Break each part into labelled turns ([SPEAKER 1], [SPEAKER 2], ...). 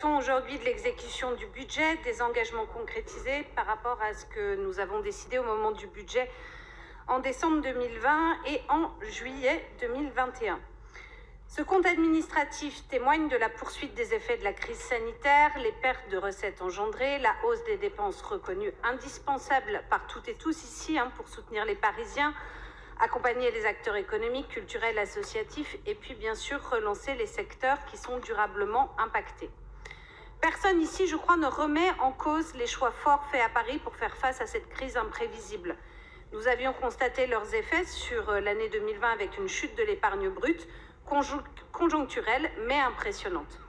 [SPEAKER 1] Aujourd'hui de l'exécution du budget, des engagements concrétisés par rapport à ce que nous avons décidé au moment du budget en décembre 2020 et en juillet 2021. Ce compte administratif témoigne de la poursuite des effets de la crise sanitaire, les pertes de recettes engendrées, la hausse des dépenses reconnues indispensables par toutes et tous ici pour soutenir les Parisiens, accompagner les acteurs économiques, culturels, associatifs et puis bien sûr relancer les secteurs qui sont durablement impactés. Personne ici, je crois, ne remet en cause les choix forts faits à Paris pour faire face à cette crise imprévisible. Nous avions constaté leurs effets sur l'année 2020 avec une chute de l'épargne brute, conjoncturelle mais impressionnante.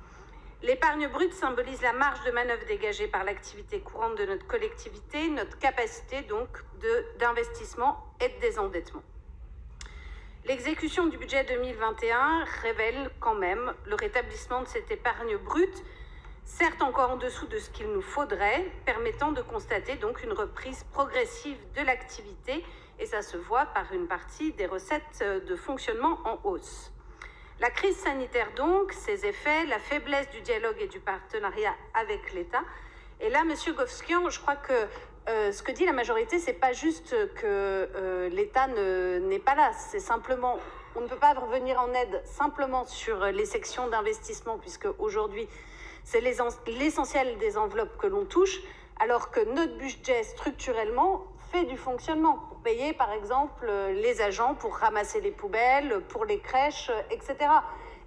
[SPEAKER 1] L'épargne brute symbolise la marge de manœuvre dégagée par l'activité courante de notre collectivité, notre capacité donc d'investissement et de désendettement. L'exécution du budget 2021 révèle quand même le rétablissement de cette épargne brute, certes encore en dessous de ce qu'il nous faudrait, permettant de constater donc une reprise progressive de l'activité, et ça se voit par une partie des recettes de fonctionnement en hausse. La crise sanitaire donc, ses effets, la faiblesse du dialogue et du partenariat avec l'État, et là, Monsieur Govskian, je crois que ce que dit la majorité, c'est pas juste que l'État n'est pas là, c'est simplement, on ne peut pas revenir en aide simplement sur les sections d'investissement, puisque aujourd'hui, c'est l'essentiel des enveloppes que l'on touche, alors que notre budget, structurellement, fait du fonctionnement pour payer, par exemple, les agents pour ramasser les poubelles, pour les crèches, etc.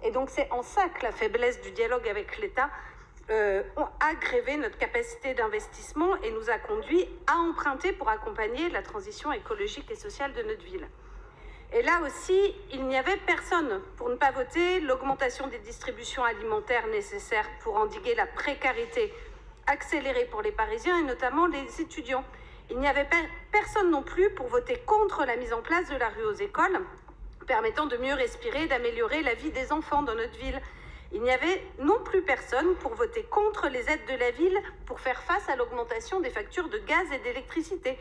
[SPEAKER 1] Et donc, c'est en ça que la faiblesse du dialogue avec l'État a grévé notre capacité d'investissement et nous a conduit à emprunter pour accompagner la transition écologique et sociale de notre ville. Et là aussi, il n'y avait personne pour ne pas voter l'augmentation des distributions alimentaires nécessaires pour endiguer la précarité accélérée pour les Parisiens et notamment les étudiants. Il n'y avait personne non plus pour voter contre la mise en place de la rue aux écoles, permettant de mieux respirer et d'améliorer la vie des enfants dans notre ville. Il n'y avait non plus personne pour voter contre les aides de la ville pour faire face à l'augmentation des factures de gaz et d'électricité.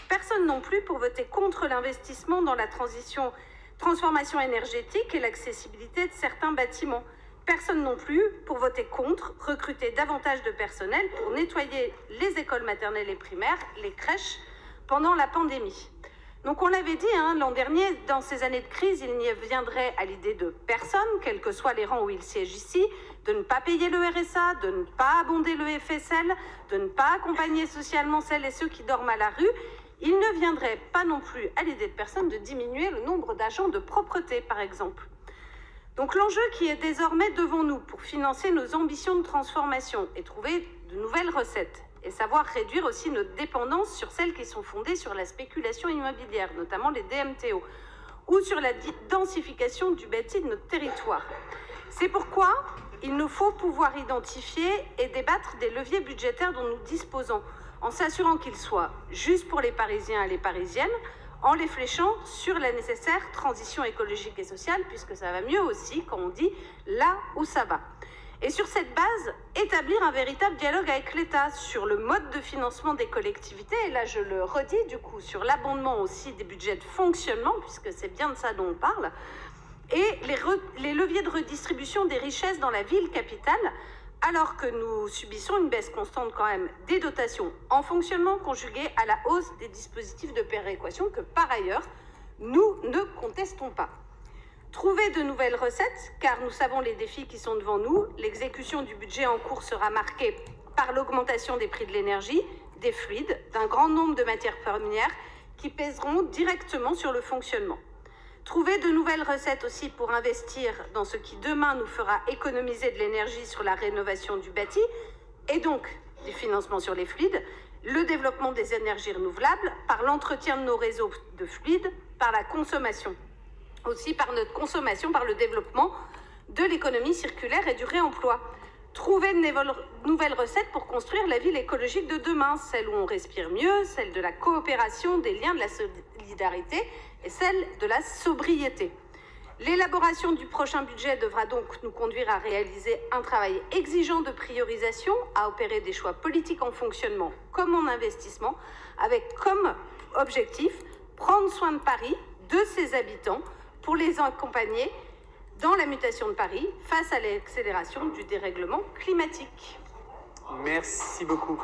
[SPEAKER 1] Personne non plus pour voter contre l'investissement dans la transformation énergétique et l'accessibilité de certains bâtiments. Personne non plus pour voter contre recruter davantage de personnel pour nettoyer les écoles maternelles et primaires, les crèches, pendant la pandémie. Donc on l'avait dit l'an dernier, dans ces années de crise, il n'y viendrait à l'idée de personne, quels que soient les rangs où il siège ici, de ne pas payer le RSA, de ne pas abonder le FSL, de ne pas accompagner socialement celles et ceux qui dorment à la rue. Il ne viendrait pas non plus à l'idée de personne de diminuer le nombre d'agents de propreté, par exemple. Donc l'enjeu qui est désormais devant nous pour financer nos ambitions de transformation et trouver de nouvelles recettes et savoir réduire aussi notre dépendance sur celles qui sont fondées sur la spéculation immobilière, notamment les DMTO, ou sur la densification du bâti de notre territoire. C'est pourquoi il nous faut pouvoir identifier et débattre des leviers budgétaires dont nous disposons, en s'assurant qu'ils soient justes pour les Parisiens et les Parisiennes, en les fléchant sur la nécessaire transition écologique et sociale, puisque ça va mieux aussi quand on dit là où ça va. Et sur cette base, établir un véritable dialogue avec l'État sur le mode de financement des collectivités, et là je le redis du coup, sur l'abondement aussi des budgets de fonctionnement, puisque c'est bien de ça dont on parle, et les leviers de redistribution des richesses dans la ville capitale, alors que nous subissons une baisse constante quand même des dotations en fonctionnement conjuguée à la hausse des dispositifs de péréquation que par ailleurs, nous ne contestons pas. Trouver de nouvelles recettes, car nous savons les défis qui sont devant nous. L'exécution du budget en cours sera marquée par l'augmentation des prix de l'énergie, des fluides, d'un grand nombre de matières premières qui pèseront directement sur le fonctionnement. Trouver de nouvelles recettes aussi pour investir dans ce qui demain nous fera économiser de l'énergie sur la rénovation du bâti et donc du financement sur les fluides, le développement des énergies renouvelables, par l'entretien de nos réseaux de fluides, par la consommation. Aussi par notre consommation, par le développement de l'économie circulaire et du réemploi. Trouver de nouvelles recettes pour construire la ville écologique de demain, celle où on respire mieux, celle de la coopération, des liens, de la solidarité et celle de la sobriété. L'élaboration du prochain budget devra donc nous conduire à réaliser un travail exigeant de priorisation, à opérer des choix politiques en fonctionnement comme en investissement, avec comme objectif prendre soin de Paris, de ses habitants, pour les accompagner dans la mutation de Paris face à l'accélération du dérèglement climatique.
[SPEAKER 2] Merci beaucoup.